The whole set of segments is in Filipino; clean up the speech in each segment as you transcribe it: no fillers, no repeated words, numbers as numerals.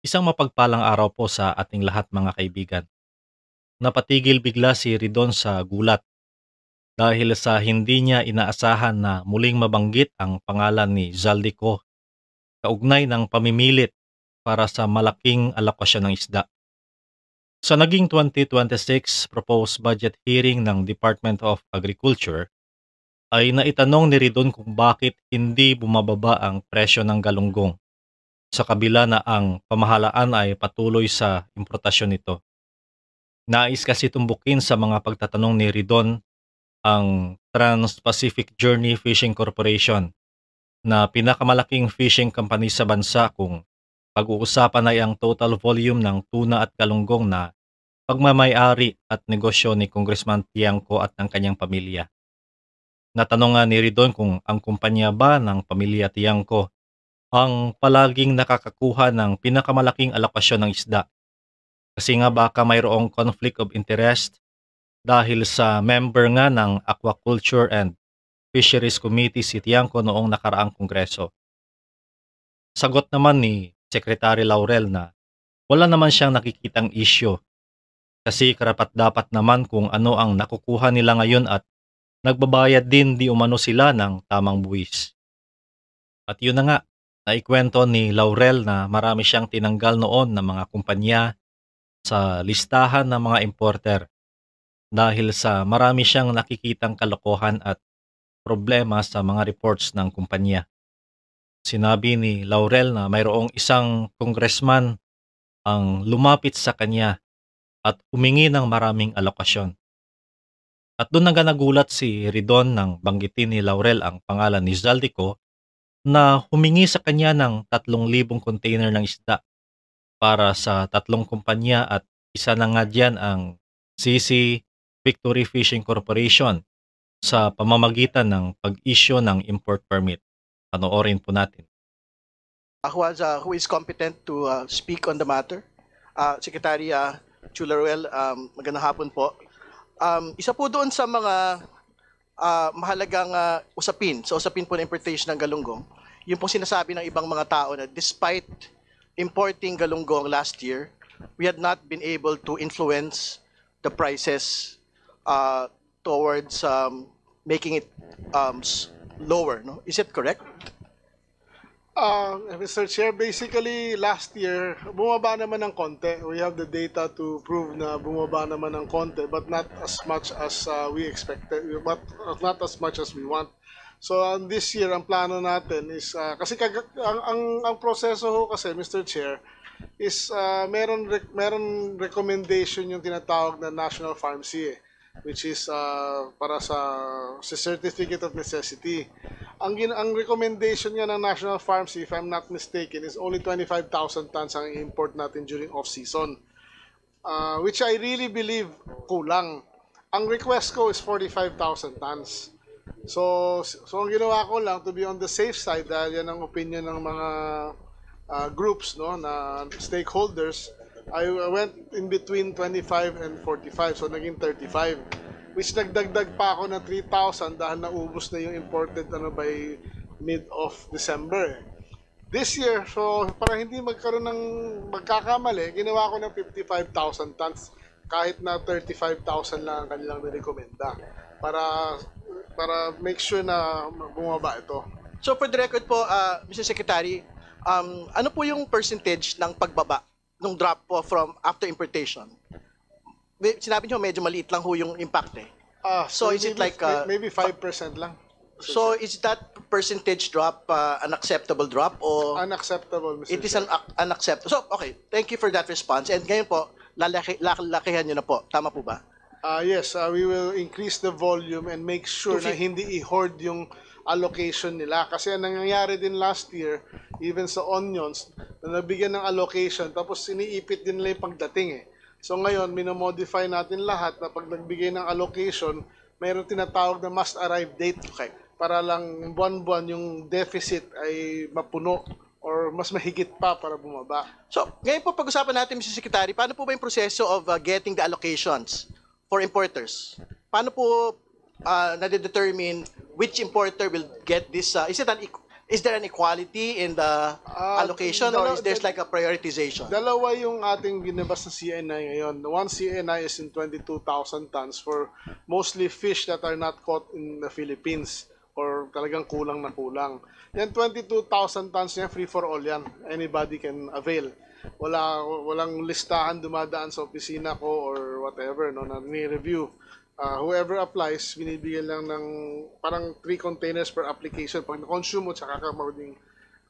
Isang mapagpalang araw po sa ating lahat mga kaibigan. Napatigil bigla si Ridon sa gulat dahil sa hindi niya inaasahan na muling mabanggit ang pangalan ni Zaldico kaugnay ng pamimilit para sa malaking alokasyon ng isda. Sa naging 2026 proposed budget hearing ng Department of Agriculture, ay naitanong ni Ridon kung bakit hindi bumababa ang presyo ng galunggong sa kabila na ang pamahalaan ay patuloy sa importasyon nito. Nais kasi tumbukin sa mga pagtatanong ni Ridon ang Trans-Pacific Journey Fishing Corporation na pinakamalaking fishing company sa bansa kung pag-uusapan ay ang total volume ng tuna at galunggong na pagmamay-ari at negosyo ni Congressman Tiangco at ng kanyang pamilya. Natanong nga ni Ridon kung ang kumpanya ba ng pamilya Tiangco ang palaging nakakakuha ng pinakamalaking alokasyon ng isda. Kasi nga baka mayroong conflict of interest dahil sa member nga ng Aquaculture and Fisheries Committee si Tiangco noong nakaraang kongreso. Sagot naman ni Secretary Laurel na wala naman siyang nakikitang issue kasi karapat-dapat naman kung ano ang nakukuha nila ngayon at nagbabayad din di umano sila ng tamang buwis. At yun na nga, naikwento ni Laurel na marami siyang tinanggal noon ng mga kumpanya sa listahan ng mga importer dahil sa marami siyang nakikitang kalokohan at problema sa mga reports ng kumpanya. Sinabi ni Laurel na mayroong isang congressman ang lumapit sa kanya at humingi ng maraming alokasyon. At doon nga nagulat si Ridon nang banggitin ni Laurel ang pangalan ni Zaldico na humingi sa kanya ng 3,000 container ng isda para sa 3 kumpanya at isa na nga diyan ang CC Victory Fishing Corporation sa pamamagitan ng pag-issue ng import permit. Panoorin po natin. Who is competent to speak on the matter? Secretary Chula Ruel, magandang hapon po. Isa po doon sa mga mahalagang usapin po ng importation ng galunggong, yung pong sinasabi ng ibang mga tao na despite importing galunggong last year, we had not been able to influence the prices towards making it lower. No? Is it correct? Mr. Chair, basically last year, bumaba naman ng konti. We have the data to prove na bumaba naman ng konti, but not as much as we expected, but not as much as we want. So this year, ang plano natin is, kasi ang proseso ho kasi, Mr. Chair, is meron recommendation yung tinatawag na National Farm Sea, which is para sa Certificate of Necessity. Ang recommendation nga ng National Farm Sea, if I'm not mistaken, is only 25,000 tons ang import natin during off-season, which I really believe kulang. Ang request ko is 45,000 tons. So ang ginawa ko lang, to be on the safe side, dahil yan ang opinion ng mga groups, no, na stakeholders, I went in between 25 and 45, so naging 35. Which nagdagdag pa ako ng 3,000 dahil naubos na yung imported by mid of December. This year, so para hindi magkaroon ng magkakamali, ginawa ko ng 55,000 tons kahit na 35,000 lang ang kanilang nirekomenda para make sure na bumaba ito. So for the record po, Mr. Secretary, ano po yung percentage ng pagbaba, ng drop po from after importation? Sinabi niyo medyo maliit lang ho yung impact eh. So is it like maybe 5% lang? So is that percentage drop an acceptable drop or Unacceptable, Mr. it is an unacceptable? So okay, thank you for that response. And ngayon po, lalakihan niyo na po. Tama po ba? Yes, we will increase the volume and make sure na hindi i-hoard yung allocation nila. Kasi ang nangyayari din last year, even sa onions, na nabigyan ng allocation, tapos iniipit din nila yung pagdating eh. So ngayon, minomodify natin lahat na pag nagbigay ng allocation, mayroon tinatawag na must arrive date. Okay. Para lang buwan-buwan yung deficit ay mapuno or mas mahigit pa para bumaba. So ngayon po pag-usapan natin, Mr. Secretary, paano po ba yung proseso of getting the allocations for importers? Paano po nade-determine which importer will get this? Is it Is there an equality in the allocation, no, or is there like a prioritization? Dalawa yung ating binabas na CNI ngayon. One CNI is in 22,000 tons for mostly fish that are not caught in the Philippines or talagang kulang na kulang. Yan 22,000 tons yan, free for all yan. Anybody can avail. Walang listahan dumadaan sa opisina ko or whatever, no, na ni-review. Whoever applies, binibigyan lang ng parang 3 containers per application. Pag na-consume mo, tsaka ka mauling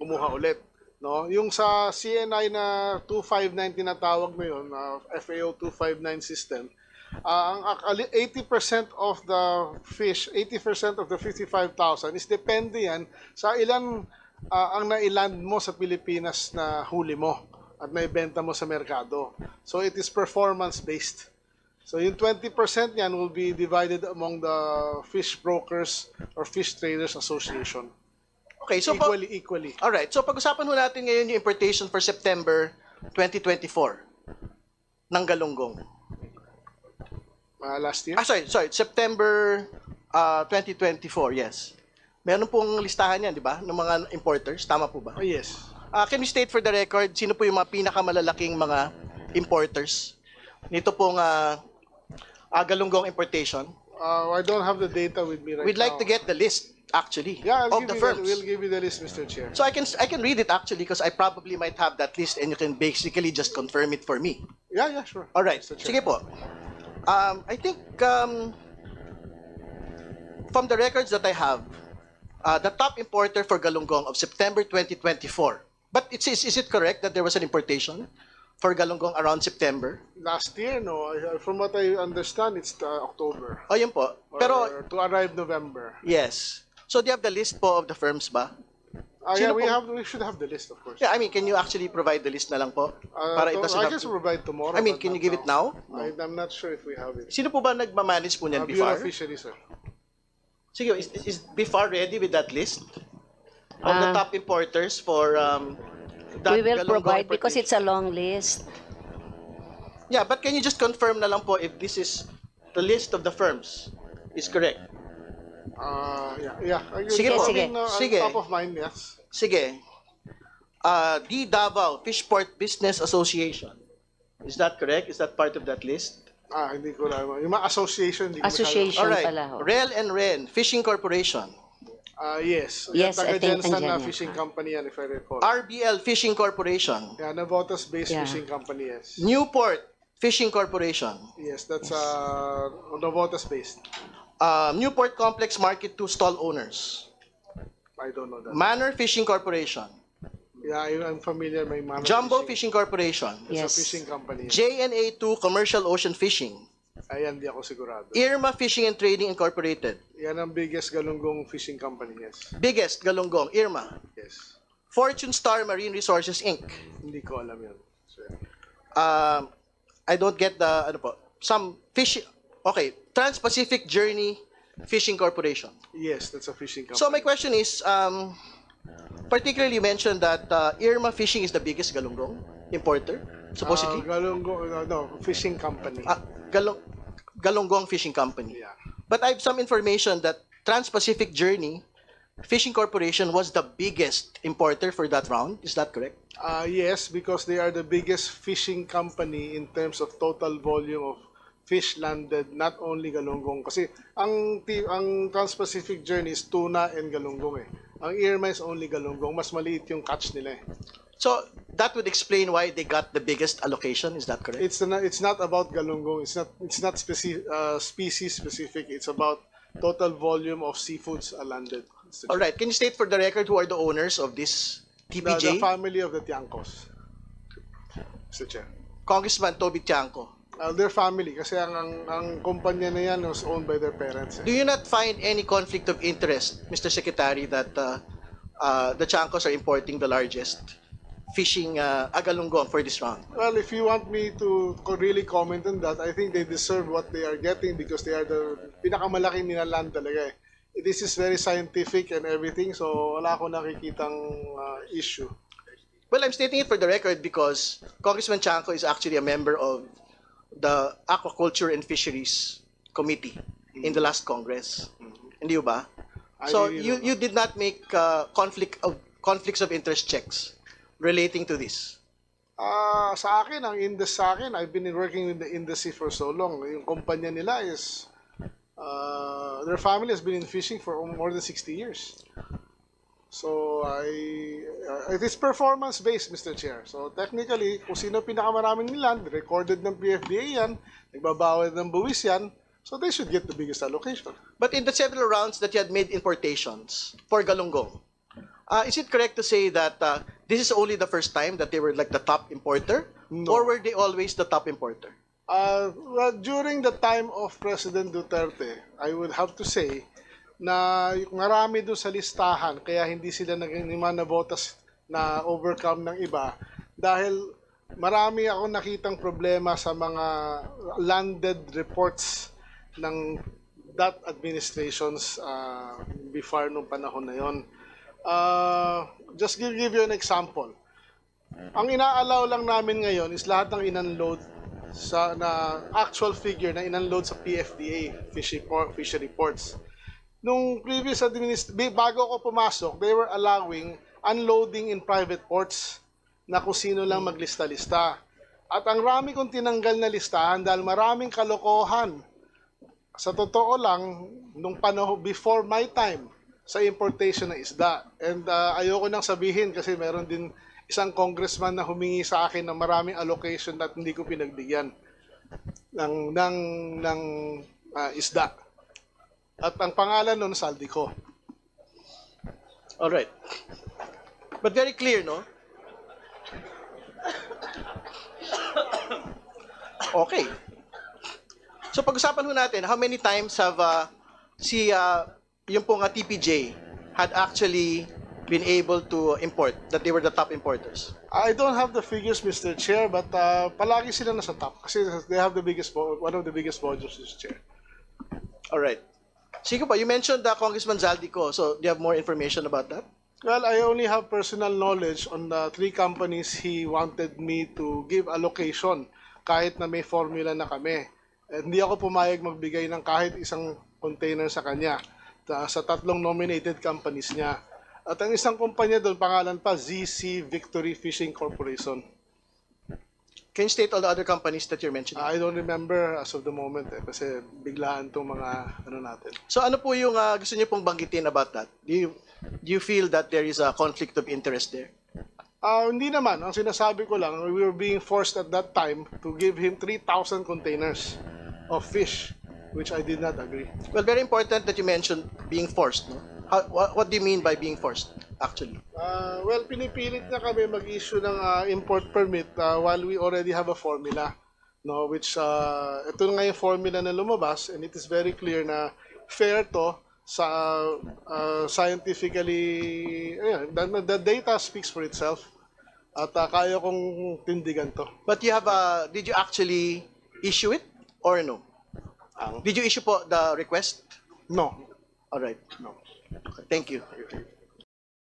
kumuha ulit. No? Yung sa CNI na 259 tinatawag na yun, FAO 259 system, ang 80% of the fish, 80% of the 55,000 is depende yan sa ilan ang nailand mo sa Pilipinas na huli mo at naibenta mo sa merkado. So it is performance-based. So yung 20% yan will be divided among the fish brokers or fish traders association. Okay, so Equally. all right. So pag-usapan ho natin ngayon yung importation for September 2024 ng galunggong. Last year? Sorry, September 2024, yes. Meron pong listahan yan, di ba, ng mga importers, tama po ba? Oh, yes. Can you state for the record, sino po yung mga pinakamalalaking mga importers nito pong galunggong importation? I don't have the data with me right We'd like now. to get the list, actually, Yeah, of the firms. We'll give you the list, Mr. Chair. So I can read it actually because I probably might have that list and you can basically just confirm it for me. Yeah, sure. All right. Mr. Chair. Sige po. I think from the records that I have, the top importer for galunggong of September 2024. But is it correct that there was an importation for galunggong around September? Last year, no. From what I understand, it's October. Oh, yun po. Or Pero to arrive November. yes. So do you have the list po of the firms ba? Yeah, Sino we should have the list, of course. Yeah, I mean, can you actually provide the list na lang po? Para it doesn't I have can to- provide tomorrow. I mean, but can you not give it now? I'm not sure if we have it. Sino po ba nagmamanage po niyan, Bureau BIFAR? of Fisheries, sir. Sige, is BIFAR ready with that list? Of the top importers for that We will galunggong provide because importation? it's a long list. Yeah, but can you just confirm na lang po if this is the list of the firms is correct? Yeah. Sige po. Sige. Top of mind, yes. Sige. D. Davao Fishport Business Association. Is that correct? Is that part of that list? Hindi ko alam. Yung mga association. Hindi ko Association. All right. pala ho. Rel and Ren Fishing Corporation. Yes. Yes, I think Taga-Jensen andyan na yan. fishing company yan, if I recall. RBL Fishing Corporation. Yeah, Navotas-based Yeah. fishing company, yes. Newport Fishing Corporation. Yes, that's Navotas-based. Newport Complex Market 2 stall owners. I don't know that. Manor Fishing Corporation. Yeah, I'm familiar. May Mano Jumbo Fishing Corporation. It's a Yes. fishing company. JNA2 Commercial Ocean Fishing. Ayan, di ako sigurado. Irma Fishing and Trading Incorporated. Yan ang biggest galunggong fishing company, yes. Biggest galunggong, Irma. Yes. Fortune Star Marine Resources Inc. Hindi ko alam yun. Sir. I don't get the ano po. Some fishing. Okay, Trans-Pacific Journey Fishing Corporation. Yes, that's a fishing company. So my question is, particularly you mentioned that Irma Fishing is the biggest galunggong importer, supposedly. Galunggong, no, fishing company. Galunggong Fishing Company. Yeah. But I have some information that Trans-Pacific Journey Fishing Corporation was the biggest importer for that round. Is that correct? Yes, because they are the biggest fishing company in terms of total volume of fish landed, not only galunggong. Kasi ang Trans-Pacific Journey is tuna and galunggong eh. Ang Irma is only galunggong. Mas maliit yung catch nila eh. So that would explain why they got the biggest allocation. Is that correct? It's not about galunggong. It's not species specific. It's about total volume of seafoods landed. All right. Can you state for the record who are the owners of this The TPJ? family of the Tiangcos. Mr. Chair. Congressman Toby Tiangco. Their family kasi ang kumpanya na yan was owned by their parents. Do you not find any conflict of interest, Mr. Secretary, that the Tiangcos are importing the largest fishing agalunggong for this round? Well, if you want me to really comment on that, I think they deserve what they are getting because they are the pinakamalaking nilaland talaga eh. This is very scientific and everything, so wala akong nakikitang issue. Well, I'm stating it for the record because Congressman Tiangco is actually a member of the Aquaculture and Fisheries Committee in the last Congress. Hindi ba? So really you don't know. you did not make conflicts of interest checks relating to this. Sa akin, I've been working with the industry for so long. Yung kumpanya nila is, their family has been in fishing for more than 60 years. So, it is performance-based, Mr. Chair. So, technically, kung sino pinakamaraming nilan, recorded ng PFDA yan, nagbabawal ng buwis yan, so they should get the biggest allocation. But in the several rounds that you had made importations for Galunggong, is it correct to say that this is only the first time that they were like the top importer? No. Or were they always the top importer? Well, during the time of President Duterte, I would have to say na marami doon sa listahan kaya hindi sila naging na botas na overcome ng iba dahil marami ako nakitang problema sa mga landed reports ng that administrations before nung panahon na yon. Just give you an example. Ang inaalaw lang namin ngayon is lahat ng in-unload na actual figure na in-unload sa PFDA, fishery ports. Nung previous bago ako pumasok, they were allowing unloading in private ports na kung sino lang maglista-lista. At ang rami kong tinanggal na listahan dahil maraming kalokohan. Sa totoo lang, nung panahon before my time, sa importation ng isda. And ayoko nang sabihin kasi meron din isang congressman na humingi sa akin ng maraming allocation at hindi ko pinagbigyan ng isda. At ang pangalan nun, Saldico. All right. But very clear, no? Okay. So pag-usapan ho natin, how many times have yung pong TPJ had actually been able to import, that they were the top importers? I don't have the figures, Mr. Chair, but palagi sila nasa top kasi they have one of the biggest volumes, Mr. Chair. All right. Sige po, you mentioned Congressman Zaldico, so do you have more information about that? Well, I only have personal knowledge on the 3 companies he wanted me to give allocation kahit na may formula na kami. Hindi ako pumayag magbigay ng kahit isang container sa kanya sa 3 nominated companies niya. At ang isang kumpanya doon, pangalan pa, ZC Victory Fishing Corporation. Can you state all the other companies that you're mentioning? I don't remember as of the moment kasi biglaan itong mga natin. So ano po yung gusto niyo pong banggitin about that? Do you feel that there is a conflict of interest there? Hindi naman. Ang sinasabi ko lang, we were being forced at that time to give him 3,000 containers of fish, which I did not agree. Well, very important that you mentioned being forced, no? What do you mean by being forced, actually? Well, pinipilit na kami mag-issue ng import permit while we already have a formula, no? Which ito nga yung formula na lumabas, and it is very clear na fair to sa scientifically, the data speaks for itself. At kaya kong tindigan to. But you have did you actually issue it or no? Did you issue po the request? No. All right. No. Thank you.